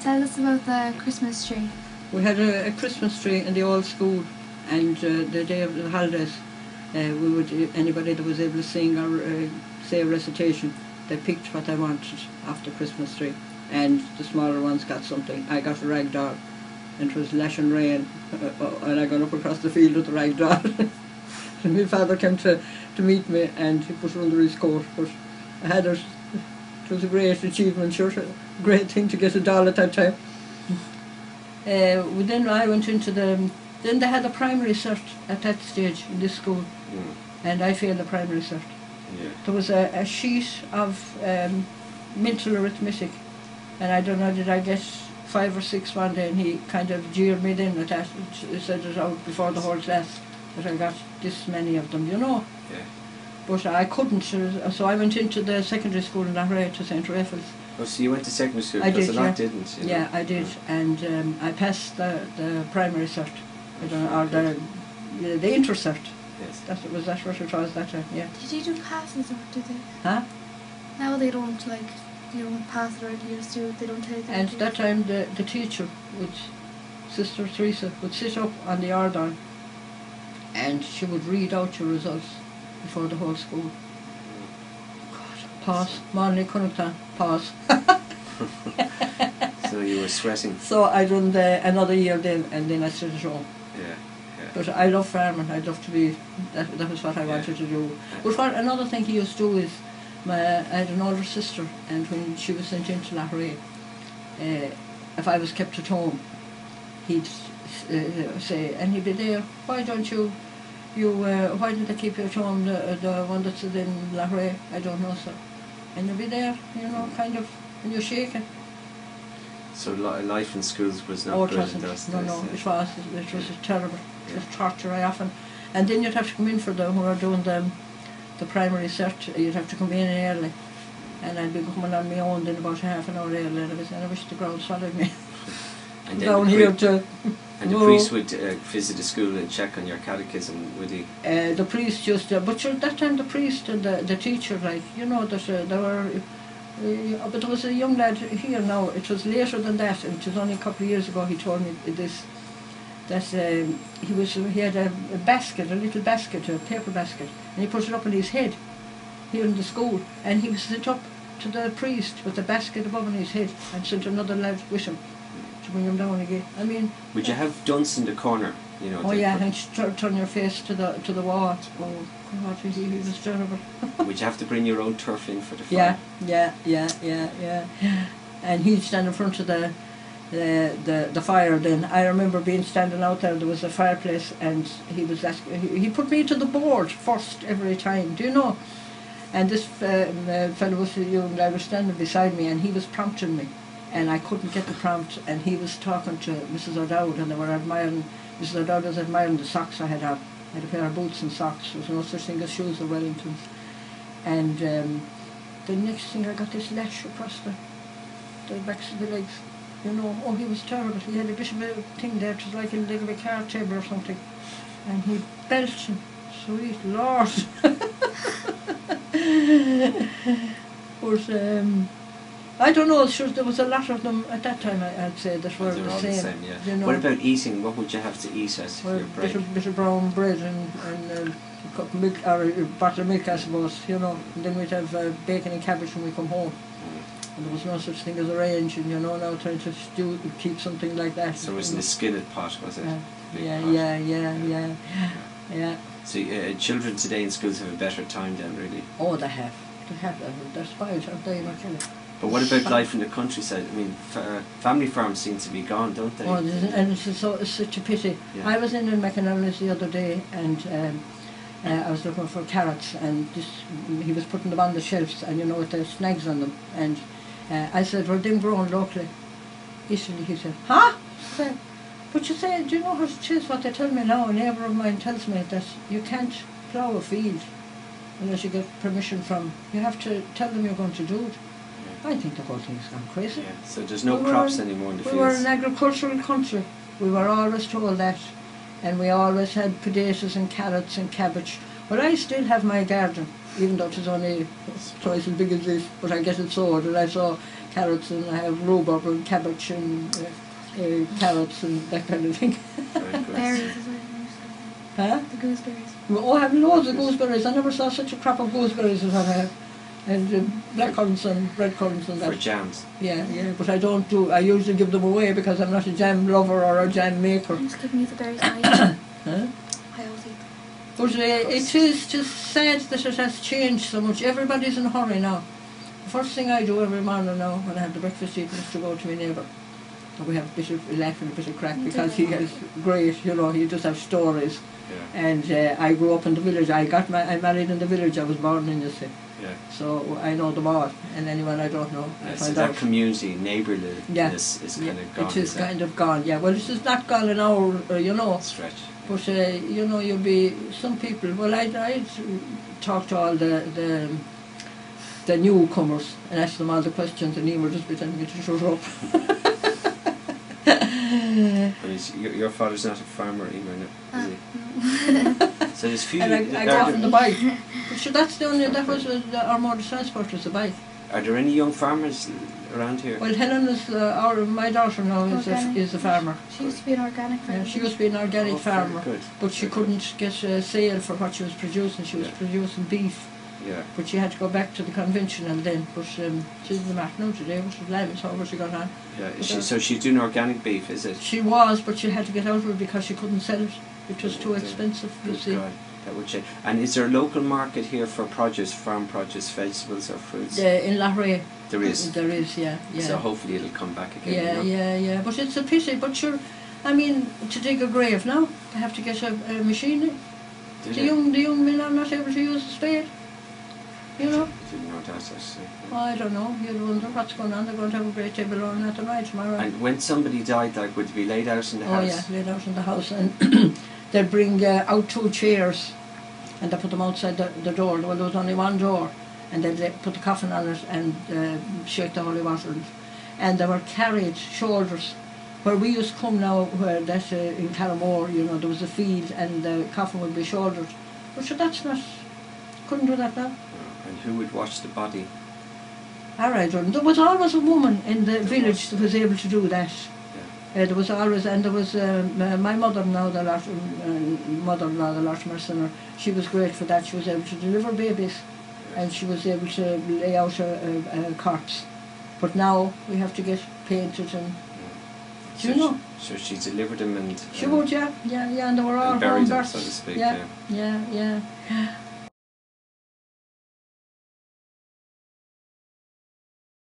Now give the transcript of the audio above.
Tell us about the Christmas tree. We had a Christmas tree in the old school, and the day of the holidays, we would anybody that was able to sing or say a recitation, they picked what they wanted off the Christmas tree, and the smaller ones got something. I got a ragdoll, and it was lashing rain, and I got up across the field with the ragdoll. And my father came to meet me, and he put it under his coat, but I had it. It was a great achievement, sure, a great thing to get a doll at that time. Then I went into then they had a primary cert at that stage in this school, and I failed the primary cert. Yeah. There was a sheet of mental arithmetic, and I don't know, did I get 5 or 6 one day, and he kind of jeered me then at that. He said it out before the whole class that I got this many of them, you know. Yeah. But I couldn't, so I went into the secondary school in Lahore to St. Raphael's. Oh, so you went to secondary school, I because did, a lot yeah. didn't, you know? Yeah, I did, and I passed the primary cert, I don't know, or the inter cert. Yes. That's what it was that time, yeah. Did you do passes or did they? Huh? Now they don't, like, you don't pass it or you just do it, they don't take it. And that time the teacher, Sister Teresa, would sit up on the Ardon, and she would read out your results before the whole school. God, pause. Morning, Connaughton, pause. So you were sweating. So I done another year then, and then I stayed at home. Yeah, yeah. But I love farming. I'd love to be. That was what I wanted to do. But what another thing he used to do is, I had an older sister, and when she was sent into Lahore, if I was kept at home, he'd say, and he'd be there. Why don't you? Why did they keep you at home? The one that's in Lahore, I don't know, sir. And you'll be there, you know, kind of, and you're shaking. So life in schools was not good in those days? No, it was terrible. It was torture, and then you'd have to come in for when we were doing the primary cert, you'd have to come in early, and I'd be coming on my own then about half an hour early, and I wish the ground swallowed me. And down here to... And the priest would visit the school and check on your catechism, would he? The priest just, but sure, that time the priest and the teacher, like, you know, that there were, but there was a young lad here now, it was later than that, and it was only a couple of years ago he told me this, that he had a basket, a little basket, a paper basket, and he put it up on his head, here in the school, and he was sit up to the priest with the basket above on his head, and sent another lad with him to bring him down again. I mean, would you have dunce in the corner? You know. Oh yeah, and turn your face to the wall. Oh God, he was terrible. Would you have to bring your own turf in for the fire? Yeah. And he'd stand in front of the fire. Then I remember standing out there. There was a fireplace, and he was asking. He put me to the board first every time. Do you know? And this fellow was young. I was standing beside me, and he was prompting me. And I couldn't get the prompt, and he was talking to Mrs. O'Dowd, and they were admiring, Mrs. O'Dowd was admiring the socks I had on. I had a pair of boots and socks. There was no such thing as shoes or Wellingtons. And the next thing I got this lash across the backs of the legs. You know, oh, he was terrible. He had a bit of a thing there, it was like a leg of a car table or something. And he belching, sweet Lord. But I don't know, sure, there was a lot of them at that time, I'd say, that were the same. Yeah. You know. What about eating? What would you have to eat as your break? Bit of brown bread and a cup of milk, or a bottle of milk, I suppose, you know. And then we'd have bacon and cabbage when we come home. And there was no such thing as a range, and you know, now trying to keep something like that. So it was in the skillet pot, was it? Yeah. So children today in schools have a better time then, really? Oh, they have. They're spoiled, aren't they, McKenna? But what about life in the countryside? I mean, family farms seem to be gone, don't they? Oh, and it's such a pity. Yeah. I was in McAnally's the other day, and I was looking for carrots, and he was putting them on the shelves, and you know, with the snags on them. And I said, "Were them grown locally?" He said, "Huh?" But you say, do you know what they tell me now? A neighbour of mine tells me that you can't plough a field unless you get permission from. You have to tell them you're going to do it. I think the whole thing's gone crazy. Yeah, so there's no crops anymore in the fields. We were an agricultural country. We were always told that. And we always had potatoes and carrots and cabbage. But I still have my garden, even though it is only twice as big as this, but I get it sowed. And I saw carrots, and I have rhubarb and cabbage and carrots and that kind of thing. Very good. Berries as well. Huh? The gooseberries. Oh, I have loads of gooseberries. I never saw such a crop of gooseberries as I have. And blackcurrants and red currants and that. For jams. Yeah, but I don't do, I usually give them away because I'm not a jam lover or a jam maker. I'm just giving you the berries I eat. Huh? I always eat them. But it is just sad that it has changed so much. Everybody's in a hurry now. The first thing I do every morning now when I have the breakfast eating is to go to my neighbour. And we have a bit of laugh and a bit of crack because he has great, he just has stories. Yeah. And I grew up in the village. I married in the village I was born in, you see. Yeah. So I know them all, and anyone I don't know, I Yeah, so find that out. community, neighbourliness is kind of gone. It is kind of gone, yeah. Well, it is not gone in our, stretch. but you'll be, some people, well, I'd talk to all the newcomers and ask them all the questions, and Emer just be telling me to shut up. And your father's not a farmer, Emer, is he? No. So there's few. And I go off on the bike. But sure, that's that was our mode of transport was the bike. Are there any young farmers around here? Well, Helen is, my daughter now is a farmer. She used to be an organic farmer. Yeah, she used to be an organic farmer, Good. but she couldn't get a sale for what she was producing. She was producing beef, Yeah. but she had to go back to the conventional then. But she's in the market now today, which is lemon, so where she got on. Yeah. So she's doing organic beef, is it? She was, but she had to get out of it because she couldn't sell it. It was too expensive, you see. God, that would change. And is there a local market here for produce, farm produce, vegetables or fruits? In Lahray. There is. There is, yeah. So hopefully it'll come back again. Yeah. But it's a pity. But sure, I mean, to dig a grave now, they have to get a machine in. The young men are not able to use a spade. I didn't know that actually. Well, I don't know. You'd wonder what's going on. They're going to have a great table on at the night tomorrow. And when somebody died, like, would it be laid out in the house? Oh yeah, laid out in the house, and they'd bring out 2 chairs, and they put them outside the door. Well, there was only one door, and they'd put the coffin on it and shake the holy water, and they were carried shoulders. Where we used to come now, where that in Carrabane, there was a field, and the coffin would be shouldered. But sure, that's not. Couldn't do that now. And who would watch the body? Alright, there was always a woman in the village that was able to do that. Yeah. There was always, and there was my mother-in-law, the Lord Mercer, she was great for that. She was able to deliver babies, and she was able to lay out a corpse. But now we have to get painted and. Do you know? So she delivered them and. She would, yeah, and they were all and buried them, home so to speak. Yeah.